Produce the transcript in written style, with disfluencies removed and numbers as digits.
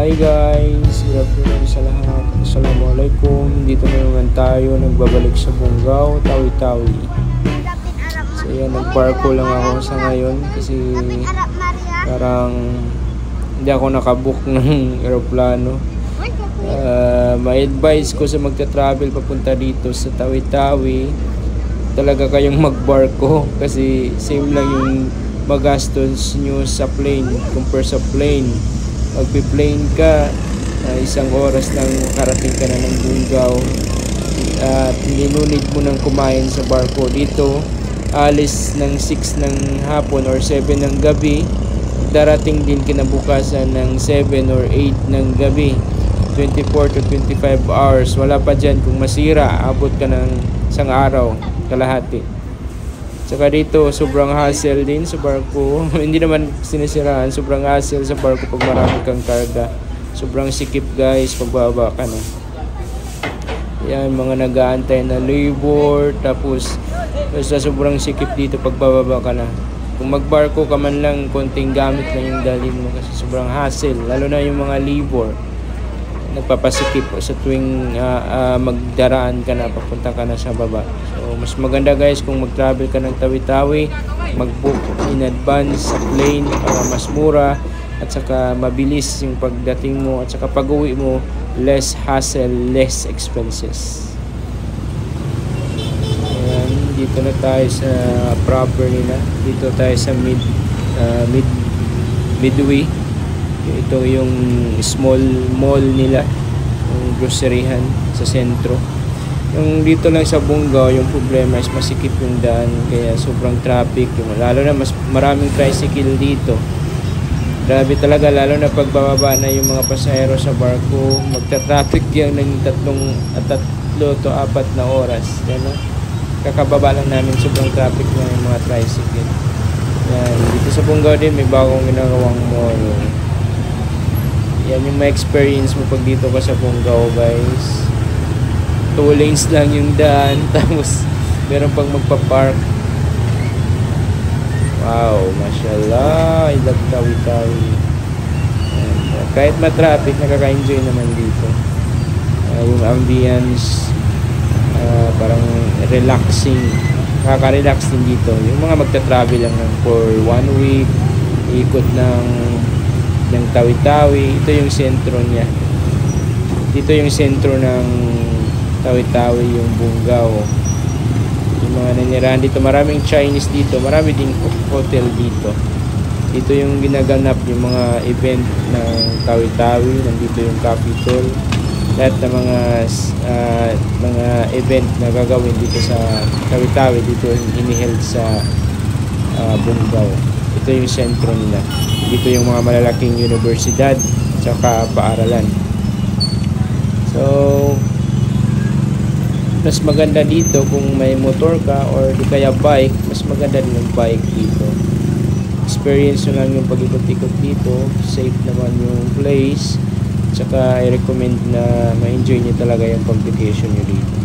Hi guys, good afternoon sa lahat. Assalamualaikum. Dito na naman tayo, nagbabalik sa Bungaw, Tawi-Tawi. So yan, nagbarko lang ako sa ngayon kasi parang hindi ako nakabook ng aeroplano. May advice ko sa magta-travel papunta dito sa Tawi-Tawi, talaga kayong magbarko kasi same lang yung magastos nyo sa plane compare sa plane. Magpi-plane ka, isang oras lang karating ka na ng Bungaw at hindi nunid mo nang kumain sa barko. Dito alis ng 6 ng hapon or 7 ng gabi, darating din kinabukasan ng 7 or 8 ng gabi. 24 to 25 hours. Wala pa dyan kung masira, abot ka ng isang araw kalahati. Saka dito sobrang hassle din sa barko. Hindi naman sinisiraan, sobrang hassle sa barko pag marami kang karga. Sobrang sikip guys pagbaba ka na. Yan, mga nag-aantay na labor. Tapos basta sobrang sikip dito pagbababa ka na. Kung magbarko ka man lang, konting gamit lang yung dalhin mo kasi sobrang hassle. Lalo na yung mga labor, nagpapasikip sa tuwing magdaraan ka na, papunta ka na sa baba. So mas maganda guys kung mag-travel ka ng Tawi-Tawi, mag-book in advance sa plane para mas mura at saka mabilis yung pagdating mo at saka pag-uwi mo, less hassle, less expenses. Ayan, dito na tayo sa proper nila. Dito tayo sa midway. Ito yung small mall nila, yung groceryhan sa sentro. Yung dito lang sa Bungaw, yung problema is masikip yung daan, kaya sobrang traffic. Lalo na mas maraming tricycle dito. Grabe talaga, lalo na pagbababa na yung mga pasahero sa barko, magta-traffic yan ng 3 to 4 na oras. Ano? Kakababa lang namin, sobrang traffic na yung mga tricycle. Yan. Dito sa Bungaw din may bagong ginagawang mall. Yan yung may experience mo pag dito ka sa Bungaw guys. 2 lanes lang yung daan, tapos meron pang magpa-park. Wow, mashallah, I love Tawi-Tawi. Kahit ma-traffic, nakaka-enjoy naman dito. Yung ambience, parang relaxing, nakaka-relax din dito. Yung mga magta-travel lang for 1 week, ikot ng Tawi-Tawi. Ito yung sentro niya. Dito yung sentro ng Tawi-Tawi, yung Bungaw. Yung mga nanirahan dito, maraming Chinese dito, marami ding hotel dito. Dito yung ginaganap yung mga event ng Tawi-Tawi. Nandito yung Capitol. Lahat ng mga event na gagawin dito sa Tawi-Tawi, dito yung iniheld sa Bungaw. Ito yung sentro nila. Dito yung mga malalaking universidad tsaka paaralan. So mas maganda dito kung may motor ka or di kaya bike, mas maganda din yung bike dito. Experience nyo lang yung pag-ikot-ikot dito. Safe naman yung place, tsaka I recommend na ma-enjoy nyo talaga yung pag-vacation nyo dito.